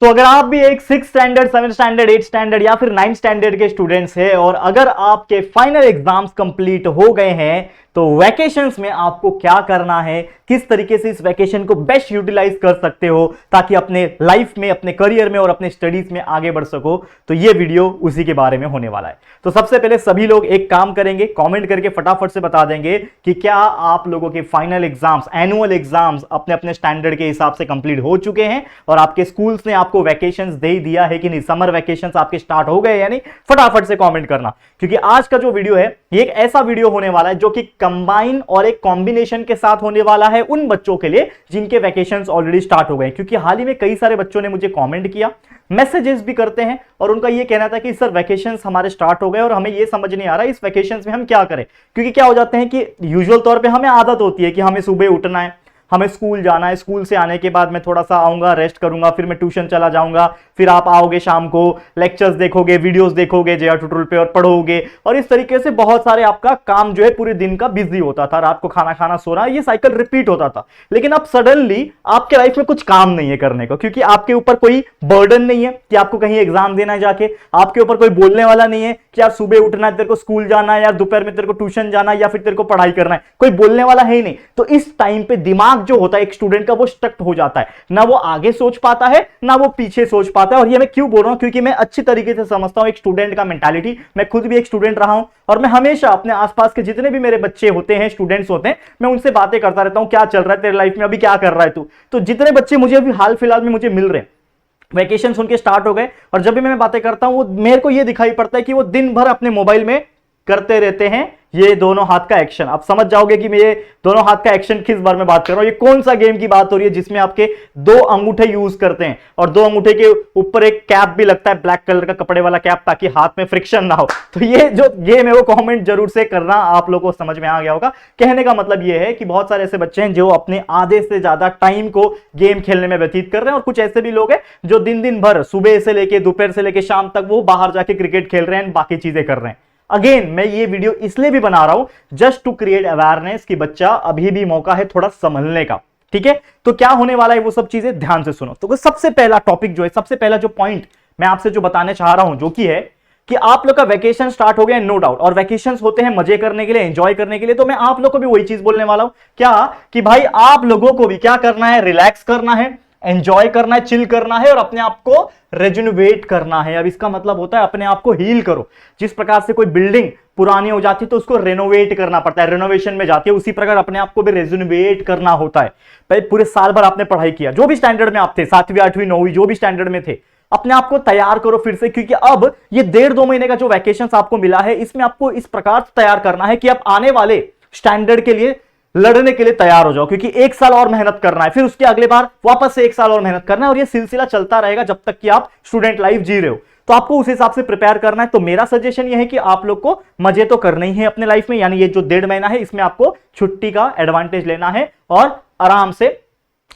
तो अगर आप भी एक 6 स्टैंडर्ड 7 स्टैंडर्ड 8 स्टैंडर्ड या फिर 9 स्टैंडर्ड के स्टूडेंट्स हैं और अगर आपके फाइनल एग्जाम्स कंप्लीट हो गए हैं तो वैकेशंस में आपको क्या करना है, किस तरीके से इस वैकेशन को बेस्ट यूटिलाइज कर सकते हो ताकि अपने लाइफ में, अपने करियर में और अपने स्टडीज में आगे बढ़ सको, तो ये वीडियो उसी के बारे में होने वाला है। तो सबसे पहले सभी लोग एक काम करेंगे, कमेंट करके फटाफट से बता देंगे कि क्या आप लोगों के फाइनल एग्जाम्स, एनुअल एग्जाम्स अपने अपने स्टैंडर्ड के हिसाब से कंप्लीट हो चुके हैं और आपके स्कूल्स ने आपको वैकेशंस दे दिया है कि नहीं, समर वैकेशंस आपके स्टार्ट हो गए या नहीं। फटाफट से कमेंट करना, क्योंकि आज का जो वीडियो है ये एक ऐसा वीडियो होने वाला है जो कि कंबाइन और एक कॉम्बिनेशन के साथ होने वाला है उन बच्चों के लिए जिनके वैकेशंस ऑलरेडी स्टार्ट हो गए। क्योंकि हाल ही में कई सारे बच्चों ने मुझे कमेंट किया, मैसेजेस भी करते हैं और उनका ये कहना था कि सर वैकेशंस हमारे स्टार्ट हो गए और हमें ये समझ नहीं आ रहा इस वैकेशंस में हम क्या करें। क्योंकि क्या हो जाते हैं कि यूजुअल तौर पे हमें आदत होती है कि हमें सुबह उठना है, हमें स्कूल जाना है, स्कूल से आने के बाद मैं थोड़ा सा आऊंगा, रेस्ट करूंगा, फिर मैं ट्यूशन चला जाऊंगा, फिर आप आओगे शाम को, लेक्चर्स देखोगे, वीडियोस देखोगे जेआर ट्यूटोरियल पे और पढ़ोगे, और इस तरीके से बहुत सारे आपका काम जो है पूरे दिन का बिजी होता था, रात को खाना खाना सोना, ये साइकिल रिपीट होता था। लेकिन अब सडनली आपके लाइफ में कुछ काम नहीं है करने को, क्योंकि आपके ऊपर कोई बर्डन नहीं है कि आपको कहीं एग्जाम देना है जाके, आपके ऊपर कोई बोलने वाला नहीं है कि यार सुबह उठना है, तेरे को स्कूल जाना है, या दोपहर में तेरे को ट्यूशन जाना है, या फिर तेरे को पढ़ाई करना है, कोई बोलने वाला है ही नहीं। तो इस टाइम पे दिमाग जो होता है एक स्टूडेंट का वो स्टक हो जाता है, ना वो आगे सोच पाता है ना वो पीछे सोच पाता है। और ये मैं क्यों बोल रहा हूं, क्योंकि मैं अच्छी तरीके से समझता हूं एक स्टूडेंट का मेंटालिटी। मैं खुद भी एक स्टूडेंट रहा हूं और मैं हमेशा अपने आसपास के जितने भी मेरे बच्चे होते हैं, स्टूडेंट्स होते हैं, मैं उनसे बातें करता रहता हूं, क्या चल रहा है तेरे लाइफ में, अभी क्या कर रहा है तू। तो जितने बच्चे मुझे अभी हाल फिलहाल में मुझे मिल रहे हैं, वैकेशन उनके स्टार्ट हो गए, और जब भी मैं बातें करता हूं वो मेरे को ये दिखाई पड़ता है कि वो दिन भर अपने मोबाइल में करते रहते हैं ये दोनों हाथ का एक्शन। आप समझ जाओगे कि मैं ये दोनों हाथ का एक्शन किस बारे में बात कर रहा हूं, ये कौन सा गेम की बात हो रही है जिसमें आपके दो अंगूठे यूज करते हैं और दो अंगूठे के ऊपर एक कैप भी लगता है, ब्लैक कलर का कपड़े वाला कैप, ताकि हाथ में फ्रिक्शन ना हो। तो ये जो गेम है वो कमेंट जरूर से करना, आप लोगों को समझ में आ गया होगा। कहने का मतलब ये है कि बहुत सारे ऐसे बच्चे हैं जो अपने आधे से ज्यादा टाइम को गेम खेलने में व्यतीत कर रहे हैं, और कुछ ऐसे भी लोग हैं जो दिन भर सुबह से लेके दोपहर से लेके शाम तक वो बाहर जाके क्रिकेट खेल रहे हैं, बाकी चीजें कर रहे हैं। अगेन मैं ये वीडियो इसलिए भी बना रहा हूं जस्ट टू क्रिएट अवेयरनेस कि बच्चा अभी भी मौका है थोड़ा संभलने का, ठीक है। तो क्या होने वाला है वो सब चीजें ध्यान से सुनो। तो सबसे पहला टॉपिक जो है, सबसे पहला जो पॉइंट मैं आपसे जो बताने चाह रहा हूं, जो कि है कि आप लोग का वैकेशन स्टार्ट हो गया, नो डाउट, और वैकेशंस होते हैं मजे करने के लिए, एंजॉय करने के लिए। तो मैं आप लोग को भी वही चीज बोलने वाला हूं, क्या कि भाई आप लोगों को भी क्या करना है, रिलैक्स करना है, एंजॉय करना है, चिल करना है और अपने आप को रेजुनवेट करना है। अब इसका मतलब होता है अपने आप को हील करो। जिस प्रकार से कोई बिल्डिंग पुरानी हो जाती है तो उसको रेनोवेट करना पड़ता है, रेनोवेशन में जाती है, उसी प्रकार अपने आप को भी रेजुनवेट करना होता है। भाई पूरे साल भर आपने पढ़ाई किया, जो भी स्टैंडर्ड में आप थे, 7वीं 8वीं 9वीं जो भी स्टैंडर्ड में थे, अपने आप को तैयार करो फिर से। क्योंकि अब ये 1.5-2 महीने का जो वैकेशन आपको मिला है, इसमें आपको इस प्रकार से तैयार करना है कि आप आने वाले स्टैंडर्ड के लिए लड़ने के लिए तैयार हो जाओ। क्योंकि 1 साल और मेहनत करना है, फिर उसके अगले बार वापस से 1 साल और मेहनत करना है, और ये सिलसिला चलता रहेगा जब तक कि आप स्टूडेंट लाइफ जी रहे हो। तो आपको उस हिसाब से प्रिपेयर करना है। तो मेरा सजेशन ये है कि आप लोग को मजे तो करने ही है अपने लाइफ में, यानी ये जो 1.5 महीना है इसमें आपको छुट्टी का एडवांटेज लेना है और आराम से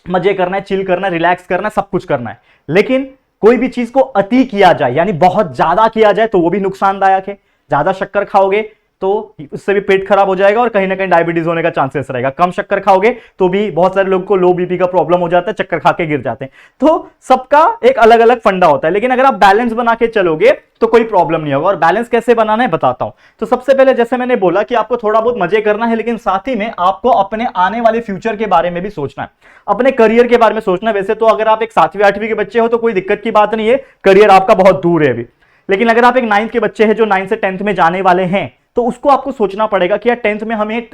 मजे करना है, चिल करना है, रिलैक्स करना है, सब कुछ करना है। लेकिन कोई भी चीज को अति किया जाए, यानी बहुत ज्यादा किया जाए, तो वो भी नुकसानदायक है। ज्यादा शक्कर खाओगे तो उससे भी पेट खराब हो जाएगा और कहीं ना कहीं डायबिटीज होने का चांसेस रहेगा। कम शक्कर खाओगे तो भी बहुत सारे लोगों को लो बीपी का प्रॉब्लम हो जाता है, चक्कर खा के गिर जाते हैं। तो सबका एक अलग अलग फंडा होता है, लेकिन अगर आप बैलेंस बना के चलोगे तो कोई प्रॉब्लम नहीं होगा। और बैलेंस कैसे बनाना है बताता हूं। तो सबसे पहले जैसे मैंने बोला कि आपको थोड़ा बहुत मजे करना है, लेकिन साथ ही में आपको अपने आने वाले फ्यूचर के बारे में भी सोचना है, अपने करियर के बारे में सोचना है। वैसे तो अगर आप एक 7वीं 8वीं के बच्चे हो तो कोई दिक्कत की बात नहीं है, करियर आपका बहुत दूर है अभी। लेकिन अगर आप एक 9th के बच्चे हैं जो 9th से 10th में जाने वाले हैं, तो उसको आपको सोचना पड़ेगा कि यार 10th में हमें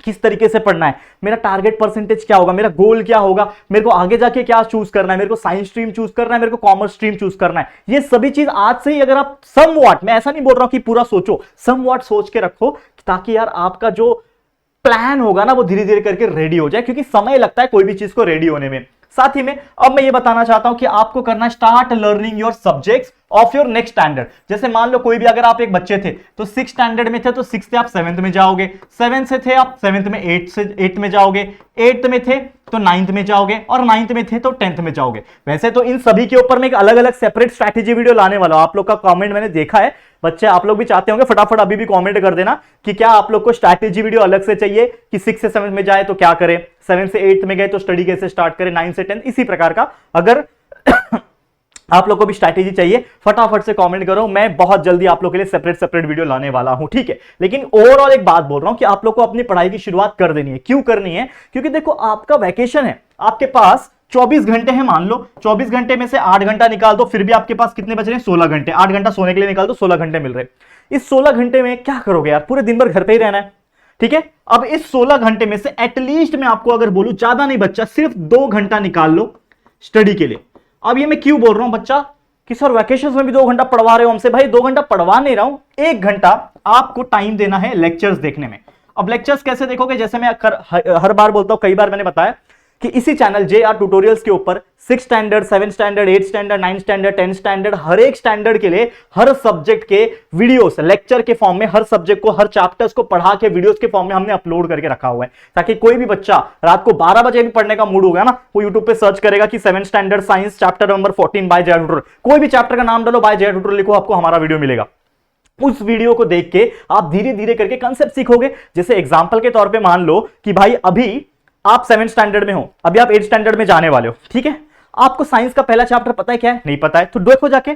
किस तरीके से पढ़ना है, मेरा टारगेट परसेंटेज क्या होगा, मेरा गोल क्या होगा, मेरे को आगे जाके क्या चूज करना है, मेरे को साइंस स्ट्रीम चूज करना है, मेरे को कॉमर्स स्ट्रीम चूज करना है। ये सभी चीज आज से ही अगर आप समवॉट, मैं ऐसा नहीं बोल रहा हूं कि पूरा सोचो, समवॉट सोच के रखो, ताकि यार आपका जो प्लान होगा ना वो धीरे धीरे करके रेडी हो जाए, क्योंकि समय लगता है कोई भी चीज को रेडी होने में। साथ ही में अब मैं ये बताना चाहता हूं कि आपको करना है start learning your subjects of your next standard. जैसे मान लो कोई भी, अगर आप एक बच्चे थे तो 6th स्टैंडर्ड में थे तो 6th से आप 7th में जाओगे, 7th से थे आप 7th में 8 से 8 में जाओगे, 8th में थे तो 9th में जाओगे, और 9th में थे तो 10th में जाओगे। वैसे तो इन सभी के ऊपर मैं एक अलग अलग सेपरेट स्ट्रैटेजी वीडियो लाने वाला हूं। आप लोग का कमेंट मैंने देखा है, बच्चे आप लोग भी चाहते होंगे, फटाफट अभी भी कमेंट कर देना कि क्या आप लोग को स्ट्रैटेजी वीडियो अलग से चाहिए कि 6 से 7 में जाए तो क्या करें, 7 से 8 में गए तो स्टडी कैसे स्टार्ट करें, 9 से 10, इसी प्रकार का अगर आप लोग को भी स्ट्रैटेजी चाहिए, फटाफट से कमेंट करो, मैं बहुत जल्दी आप लोग के लिए सेपरेट वीडियो लाने वाला हूं, ठीक है। लेकिन ओवरऑल एक बात बोल रहा हूं कि आप लोग को अपनी पढ़ाई की शुरुआत कर देनी है। क्यों करनी है? क्योंकि देखो आपका वैकेशन है, आपके पास 24 घंटे हैं, मान लो 24 घंटे में से 8 घंटा निकाल दो, फिर भी आपके पास कितने बच रहे हैं? 16 घंटे। 8 घंटा सोने के लिए निकाल दो, 16 घंटे मिल रहे। इस 16 घंटे में क्या करोगे यार? पूरे दिन भर घर पे ही रहना है, ठीक है। अब इस 16 घंटे में से एटलीस्ट मैं आपको अगर बोलूं, ज्यादा नहीं बच्चा, सिर्फ 2 घंटा निकाल लो स्टडी के लिए। अब ये मैं क्यों बोल रहा हूं बच्चा कि सर वैकेशंस में भी 2 घंटा पढ़वा रहे हो हमसे? भाई 2 घंटा पढ़वा नहीं रहा हूं, 1 घंटा आपको टाइम देना है लेक्चर्स देखने में। अब लेक्चर्स कैसे देखोगे? जैसे मैं हर बार बोलता हूं, कई बार मैंने बताया कि इसी चैनल JR ट्यूटोरियल्स के ऊपर 6 standard, 7 standard, 8 standard, 9 standard, 10 standard, हर एक स्टैंडर्ड के लिए हर सब्जेक्ट के वीडियोस लेक्चर के फॉर्म में, हर सब्जेक्ट को, हर चैप्टर्स को पढ़ा के वीडियोस के फॉर्म में हमने अपलोड करके रखा हुआ है, ताकि कोई भी बच्चा रात को 12 बजे भी पढ़ने का मूड होगा ना, वो यूट्यूब पे सर्च करेगा कि 7 standard science chapter number 14 by JR tutorial, कोई भी चैप्टर का नाम डालो, बाय JR ट्यूटोरियल लिखो, आपको हमारा वीडियो मिलेगा। उस वीडियो को देख के आप धीरे धीरे करके कंसेप्ट सीखोगे। जैसे एग्जांपल के तौर पे मान लो कि भाई अभी आप 7 स्टैंडर्ड में हो, अभी आप 8 स्टैंडर्ड में जाने वाले हो, ठीक है। आपको साइंस का पहला चैप्टर पता है क्या है? नहीं पता है, तो देखो जाके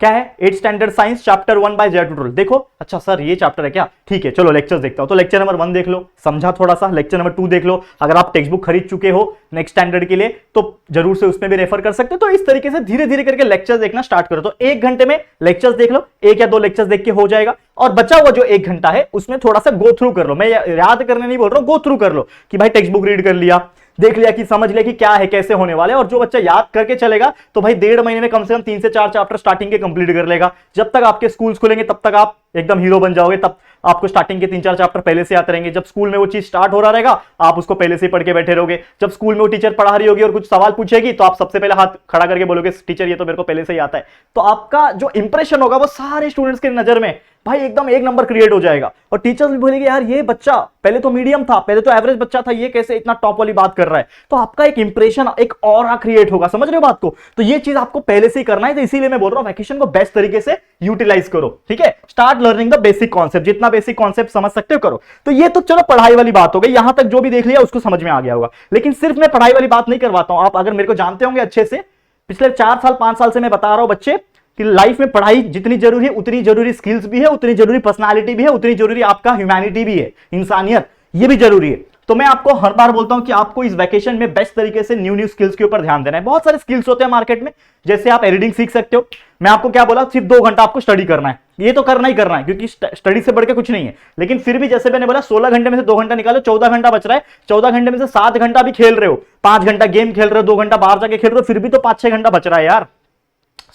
क्या है, 8 standard science chapter 1 by JR tutorial. देखो, अच्छा सर ये चैप्टर है क्या? ठीक है, चलो लेक्चर्स देखता हूं। तो लेक्चर नंबर 1 देख लो, समझा थोड़ा सा। लेक्चर नंबर 2 देख लो, अगर आप टेक्स्ट बुक खरीद चुके हो नेक्स्ट स्टैंडर्ड के लिए तो जरूर से उसमें भी रेफर कर सकते हो। तो इस तरीके से धीरे धीरे करके लेक्चर्स देखना स्टार्ट करो। तो 1 घंटे में लेक्चर्स देख लो, 1 या 2 लेक्चर्स देख के हो जाएगा। और बचा हुआ जो 1 घंटा है उसमें थोड़ा सा गो थ्रू कर लो। मैं याद करने नहीं बोल रहा हूं, गो थ्रू कर लो कि भाई टेक्स्ट बुक रीड कर लिया, देख लिया, कि समझ लिया कि क्या है, कैसे होने वाले। और जो बच्चा याद करके चलेगा तो भाई 1.5 महीने में कम से कम 3 से 4 चैप्टर स्टार्टिंग के कंप्लीट कर लेगा। जब तक आपके स्कूल्स खुलेंगे तब तक आप एकदम हीरो बन जाओगे। तब आपको स्टार्टिंग के 3-4 चैप्टर पहले से आते रहेंगे। जब स्कूल में वो चीज स्टार्ट हो रहा रहेगा, आप उसको पहले से पढ़ के बैठे रहोगे। जब स्कूल में वो टीचर पढ़ा रही होगी और कुछ सवाल पूछेगी तो आप सबसे पहले हाथ खड़ा करके बोलोगे टीचर ये तो मेरे को पहले से ही आता है। तो आपका जो इंप्रेशन होगा वो सारे स्टूडेंट्स के नजर में भाई एकदम 1 नंबर क्रिएट हो जाएगा। और टीचर्स भी बोलेंगे यार ये बच्चा पहले तो मीडियम था, पहले तो एवरेज बच्चा था, ये कैसे इतना टॉप वाली बात कर रहा है। तो आपका एक इंप्रेशन, एक ऑरा क्रिएट होगा। समझ रहे हो बात को? तो ये चीज आपको पहले से ही करना है। तो इसीलिए मैं बोल रहा हूं वैकेशन को बेस्ट तरीके से यूटिलाइज करो, ठीक है। Start learning the basic concept, जितना बेसिक कॉन्सेप्ट समझ सकते हो करो। तो ये तो चलो पढ़ाई वाली बात हो गई, यहां तक जो भी देख लिया उसको समझ में आ गया होगा। लेकिन सिर्फ मैं पढ़ाई वाली बात नहीं करवाता हूं। आप अगर मेरे को जानते होंगे अच्छे से, पिछले 4 साल 5 साल से मैं बता रहा हूं बच्चे कि लाइफ में पढ़ाई जितनी जरूरी है उतनी जरूरी स्किल्स भी है, उतनी जरूरी पर्सनालिटी भी है, उतनी जरूरी आपका ह्यूमैनिटी भी है, इंसानियत, ये भी जरूरी है। तो मैं आपको हर बार बोलता हूं कि आपको इस वैकेशन में बेस्ट तरीके से न्यू स्किल्स के ऊपर ध्यान देना है। बहुत सारे स्किल्स होते हैं मार्केट में, जैसे आप एडिटिंग सीख सकते हो। मैं आपको क्या बोला, सिर्फ 2 घंटा आपको स्टडी करना है। ये तो करना ही करना है क्योंकि स्टडी से बढ़ के कुछ नहीं है। लेकिन फिर भी जैसे मैंने बोला 16 घंटे में से 2 घंटा निकालो, 14 घंटा बच रहा है। 14 घंटे में से 7 घंटा भी खेल रहे हो, 5 घंटा गेम खेल रहे हो, 2 घंटा बाहर जाके खेल रहे हो, फिर भी तो 5-6 घंटा बच रहा है यार।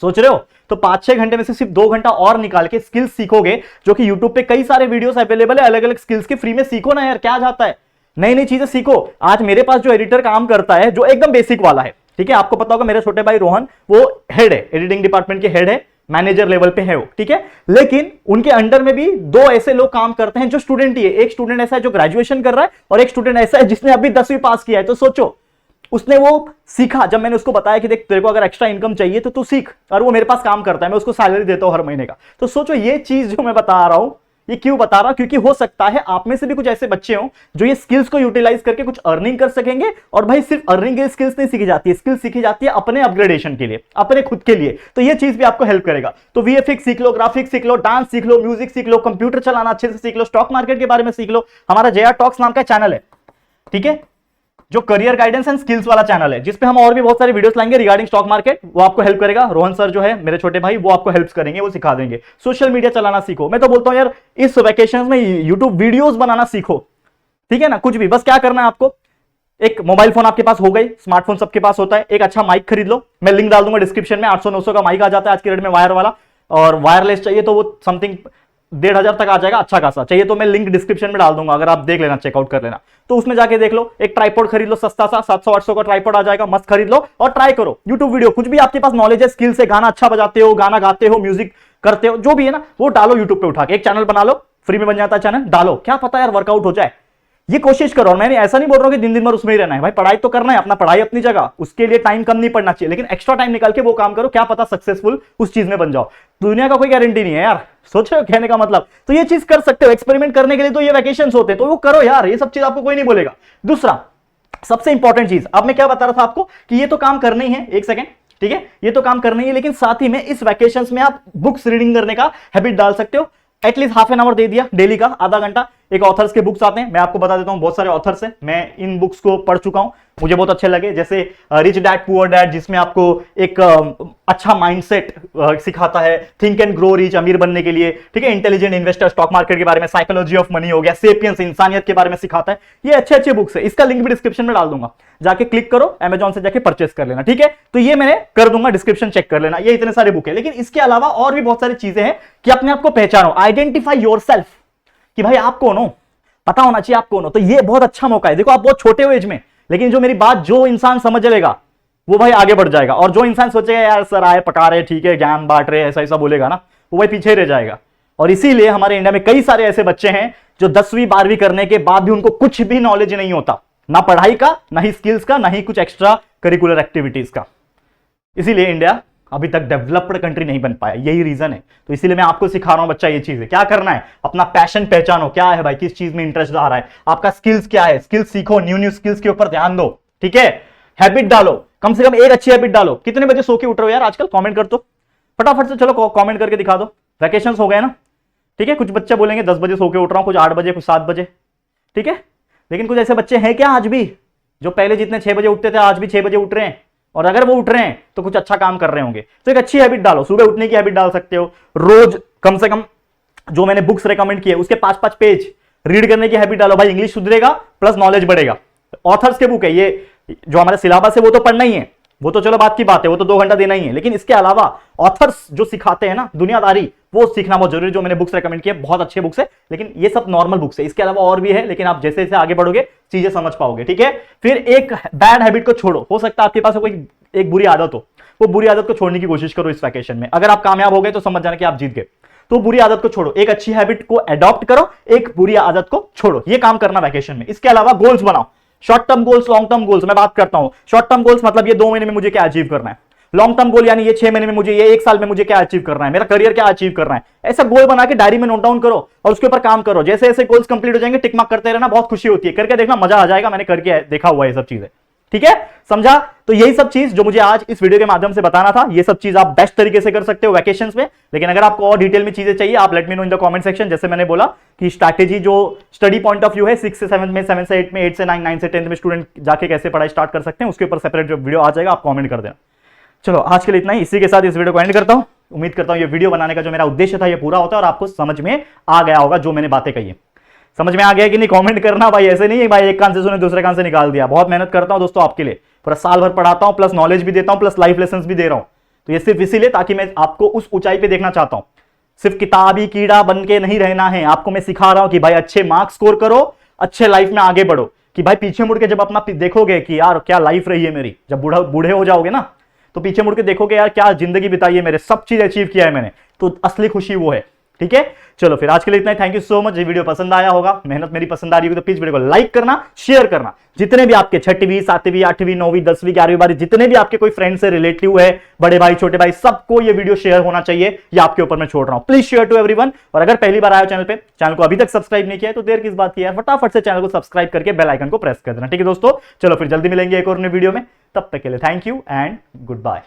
सोच रहे हो? तो 5-6 घंटे में से सिर्फ 2 घंटा और निकाल के स्किल्स सीखोगे, जो कि यूट्यूब पे कई सारे वीडियोस अवेलेबल है, अलग अलग स्किल्स के। फ्री में सीखो ना यार, क्या जाता है, नई नई चीजें सीखो। आज मेरे पास जो एडिटर काम करता है, जो एकदम बेसिक वाला है, ठीक है, आपको पता होगा मेरे छोटे भाई रोहन, वो हेड है, एडिटिंग डिपार्टमेंट के हेड है, मैनेजर लेवल पे है वो, ठीक है। लेकिन उनके अंडर में भी 2 ऐसे लोग काम करते हैं जो स्टूडेंट ही है। एक स्टूडेंट ऐसा है जो ग्रेजुएशन कर रहा है और एक स्टूडेंट ऐसा है जिसने अभी 10वीं पास किया है। तो सोचो, उसने वो सीखा। जब मैंने उसको बताया कि देख तेरे को अगर एक्स्ट्रा इनकम चाहिए तो तू सीख, और वो मेरे पास काम करता है, मैं उसको सैलरी देता हूं हर महीने का। तो सोचो ये चीज जो मैं बता रहा हूं, ये क्यों बता रहा हूं? क्योंकि हो सकता है आप में से भी कुछ ऐसे बच्चे हों जो ये स्किल्स को यूटिलाइज करके कुछ अर्निंग कर सकेंगे। और भाई सिर्फ अर्निंग के स्किल्स नहीं सीखी जाती है, स्किल्स सीखी जाती है अपने अपग्रेडेशन के लिए, अपने खुद के लिए। तो ये चीज भी आपको हेल्प करेगा। तो VFX सीख लो, ग्राफिक्स सीख लो, डांस सीख लो, म्यूजिक सीख लो, कंप्यूटर चलाना अच्छे से सीख लो, स्टॉक मार्केट के बारे में सीख लो। हमारा JR टॉक्स नाम का चैनल है, ठीक है, जो करियर गाइडेंस एंड स्किल्स वाला चैनल है, जिसपे हम और भी बहुत सारे वीडियोस लाएंगे रिगार्डिंग स्टॉक मार्केट। वो आपको हेल्प करेगा। रोहन सर जो है मेरे छोटे भाई, वो आपको हेल्प करेंगे, वो सिखा देंगे। सोशल मीडिया चलाना सीखो। मैं तो बोलता हूं यार इस वेकेशन में यूट्यूब वीडियोस बनाना सीखो, ठीक है ना। कुछ भी, बस क्या करना है आपको, एक मोबाइल फोन आपके पास हो गई, स्मार्टफोन सबके पास होता है, एक अच्छा माइक खरीद लो। मैं लिंक डाल दूंगा डिस्क्रिप्शन में, 800-900 का माइक आ जाता है आज के रेट में, वायर वाला। और वायरलेस चाहिए तो वो समथिंग 1,500 तक आ जाएगा, अच्छा खासा चाहिए तो मैं लिंक डिस्क्रिप्शन में डाल दूंगा, अगर आप देख लेना, चेकआउट कर लेना। तो उसमें जाके देख लो। एक ट्राइपॉड खरीद लो, सस्ता सा 700-800 का ट्राइपॉड आ जाएगा, मस्त खरीद लो और ट्राई करो। यूट्यूब वीडियो, कुछ भी आपके पास नॉलेज है, स्किल्स है, गाना अच्छा बजाते हो, गाना गाते हो, म्यूजिक करते हो, जो भी है ना, वो डालो यूट्यूब पे उठा के। एक चैनल बना लो, फ्री में बन जाता है चैनल, डालो। क्या पता यार वर्कआउट हो जाए, ये कोशिश करो। और मैंने ऐसा नहीं बोल रहा हूं कि दिन भर उसमें ही रहना है। भाई पढ़ाई तो करना है, अपना पढ़ाई अपनी जगह, उसके लिए टाइम कम नहीं पड़ना चाहिए, लेकिन एक्स्ट्रा टाइम निकाल के वो काम करो। क्या पता सक्सेसफुल उस चीज में बन जाओ। दुनिया का कोई गारंटी नहीं है यार, सोच रहे हो कहने का मतलब। तो ये चीज कर सकते हो, एक्सपेरिमेंट करने के लिए तो ये वैकेशंस होते हैं, तो वो करो यार, ये सब चीज आपको कोई नहीं बोलेगा। दूसरा सबसे इंपॉर्टेंट चीज, अब मैं क्या बता रहा था आपको कि ये तो काम करना ही है। एक सेकेंड, ठीक है, ये तो काम करना ही है, लेकिन साथ ही में इस वैकेशंस में आप बुक्स रीडिंग करने का हैबिट डाल सकते हो। एटलीस्ट हाफ एन आवर दे दिया डेली का, आधा घंटा। एक ऑथर्स के बुक्स आते हैं, मैं आपको बता देता हूं, बहुत सारे ऑथर्स हैं, मैं इन बुक्स को पढ़ चुका हूं, मुझे बहुत अच्छे लगे। जैसे रिच डैड पुअर डैड, जिसमें आपको एक अच्छा माइंडसेट सिखाता है, थिंक एंड ग्रो रिच, अमीर बनने के लिए, ठीक है, इंटेलिजेंट इन्वेस्टर, स्टॉक मार्केट के बारे में, साइकोलॉजी ऑफ मनी हो गया, सेपियंस, इंसानियत के बारे में सिखाता है। ये अच्छे अच्छे बुक्स है, इसका लिंक भी डिस्क्रिप्शन में डाल दूंगा, जाके क्लिक करो, अमेजॉन से जाके परचेस कर लेना, ठीक है। तो ये मैंने कर दूंगा, डिस्क्रिप्शन चेक कर लेना, ये इतने सारे बुक है। लेकिन इसके अलावा और भी बहुत सारी चीजें हैं कि अपने आप को पहचानो, आइडेंटिफाई योरसेल्फ, कि भाई आप कौन हो, पता होना चाहिए आप कौन हो। तो ये बहुत अच्छा मौका है। देखो आप बहुत छोटे हो एज में, लेकिन जो मेरी बात जो इंसान समझ लेगा वो भाई आगे बढ़ जाएगा, और जो इंसान सोचेगा यार सर आए पका रहे, ठीक है, ज्ञान बांट रहे, ऐसा ऐसा बोलेगा ना, वो भाई पीछे रह जाएगा। और इसीलिए हमारे इंडिया में कई सारे ऐसे बच्चे हैं जो 10वीं 12वीं करने के बाद भी उनको कुछ भी नॉलेज नहीं होता, ना पढ़ाई का, ना ही स्किल्स का, ना ही कुछ एक्स्ट्रा करिकुलर एक्टिविटीज का। इसीलिए इंडिया अभी तक डेवलप्ड कंट्री नहीं बन पाया, यही रीजन है। तो इसीलिए मैं आपको सिखा रहा हूं बच्चा, ये चीज है, क्या करना है, अपना पैशन पहचानो, क्या है भाई, किस चीज में इंटरेस्ट आ रहा है, आपका स्किल्स क्या है, स्किल्स सीखो, न्यू न्यू स्किल्स के ऊपर ध्यान दो, ठीक है। हैबिट डालो, कम से कम एक अच्छी हैबिट डालो। कितने बजे सो के उठ रहे हो यार आजकल, कमेंट कर दो फटाफट से, चलो कमेंट करके दिखा दो। वैकेशन हो गए ना, ठीक है, कुछ बच्चे बोलेंगे 10 बजे सो के उठ रहा हूं, कुछ 8 बजे, कुछ 7 बजे, ठीक है। लेकिन कुछ ऐसे बच्चे हैं क्या आज भी, जो पहले जितने 6 बजे उठते थे आज भी 6 बजे उठ रहे हैं, और अगर वो उठ रहे हैं तो कुछ अच्छा काम कर रहे होंगे। तो एक अच्छी हैबिट डालो, सुबह उठने की हैबिट डाल सकते हो, रोज कम से कम जो मैंने बुक्स रेकमेंड किए उसके 5-5 पेज रीड करने की हैबिट डालो, भाई इंग्लिश सुधरेगा प्लस नॉलेज बढ़ेगा। ऑथर्स के बुक है ये, जो हमारे सिलेबस है वो तो पढ़ना ही है, वो तो चलो बात की बात है, वो तो 2 घंटा देना ही है, लेकिन इसके अलावा ऑथर्स जो सिखाते हैं ना दुनियादारी, वो सीखना बहुत जरूरी है। जो मैंने बुक्स रेकमेंड किए बहुत अच्छे बुक्स है, लेकिन ये सब नॉर्मल बुक्स है, इसके अलावा और भी है, लेकिन आप जैसे जैसे आगे बढ़ोगे चीजें समझ पाओगे, ठीक है। फिर एक बैड हैबिट को छोड़ो, हो सकता है आपके पास कोई एक बुरी आदत हो, वो बुरी आदत को छोड़ने की कोशिश करो इस वैकेशन में। अगर आप कामयाब हो गए तो समझ जाना कि आप जीत गए। तो बुरी आदत को छोड़ो, एक अच्छी हैबिट को अडॉप्ट करो, एक बुरी आदत को छोड़ो, ये काम करना वैकेशन में। इसके अलावा गोल्स बनाओ, short term goals, long term goals. मैं बात करता हूं शॉर्ट टर्म गोल्स, मतलब ये 2 महीने में मुझे क्या अचीव करना है। लॉन्ग टर्म गोल यानी ये 6 महीने में मुझे, ये 1 साल में मुझे क्या अचीव करना है, मेरा करियर क्या अचीव करना है। ऐसा गोल बना के डायरी में नोट डाउन करो और उसके ऊपर काम करो। जैसे जैसे गोल्स कंप्लीट हो जाएंगे टिक मार्क करते रहना, बहुत खुशी होती है, करके देखना मजा आ जाएगा। मैंने करके देखा हुआ है ये सब चीजें, ठीक है, समझा। तो यही सब चीज जो मुझे आज इस वीडियो के माध्यम से बताना था, ये सब चीज आप बेस्ट तरीके से कर सकते हो वैकेशंस में। लेकिन अगर आपको और डिटेल में चीजें चाहिए, आप let me know in the comment section. जैसे मैंने बोला कि स्ट्रैटेजी जो स्टडी पॉइंट ऑफ व्यू है 6 से 7 में, 7 से 8 में, 8 से 9, 9 से 10 में स्टूडेंट जाके कैसे पढ़ाई स्टार्ट कर सकते हैं, उसके ऊपर सेपरेट वीडियो आ जाएगा, आप कमेंट कर देना। चलो आज के लिए इतना ही, इसी के साथ इस वीडियो को एंड करता हूं। उम्मीद करता हूं ये वीडियो बनाने का जो मेरा उद्देश्य था ये पूरा होता है और आपको समझ में आ गया होगा। जो मैंने बातें कही है समझ में आ गया कि नहीं, कमेंट करना भाई, ऐसे नहीं है भाई एक कान से सुने दूसरे कान से निकाल दिया। बहुत मेहनत करता हूं दोस्तों आपके लिए, पूरा साल भर पढ़ाता हूं, प्लस नॉलेज भी देता हूं, प्लस लाइफ लेसन भी दे रहा हूं। तो ये सिर्फ इसीलिए ताकि मैं आपको उस ऊंचाई पे देखना चाहता हूं। सिर्फ किताबी कीड़ा बन के नहीं रहना है, आपको मैं सिखा रहा हूं कि भाई अच्छे मार्क्स स्कोर करो, अच्छे लाइफ में आगे बढ़ो। कि भाई पीछे मुड़ के जब अपना देखोगे कि यार क्या लाइफ रही है मेरी, जब बूढ़े हो जाओगे ना, तो पीछे मुड़ के देखोगे यार क्या जिंदगी बिताई है मेरे, सब चीज अचीव किया है मैंने, तो असली खुशी वो है, ठीक है। चलो फिर आज के लिए इतना ही, थैंक यू सो मच। ये वीडियो पसंद आया होगा, मेहनत मेरी पसंद आ रही होगी तो प्लीज वीडियो को लाइक करना, शेयर करना। जितने भी आपके 6वीं 7वीं 8वीं 9वीं 10वीं 11वीं 12वीं जितने भी आपके कोई फ्रेंड्स है, रिलेटिव है, बड़े भाई छोटे भाई, सबको ये वीडियो शेयर होना चाहिए। ये आपके ऊपर मैं छोड़ रहा हूं, प्लीज शेयर टू एवरीवन। और अगर पहली बार आया चैनल पे, चैनल को अभी तक सब्सक्राइब नहीं किया है तो देर किस बात की यार, फटाफट से चैनल को सब्सक्राइब करके बेल आइकन को प्रेस कर देना, ठीक है दोस्तों। चलो फिर जल्दी मिलेंगे एक और नई वीडियो में, तब तक के लिए thank you and good bye.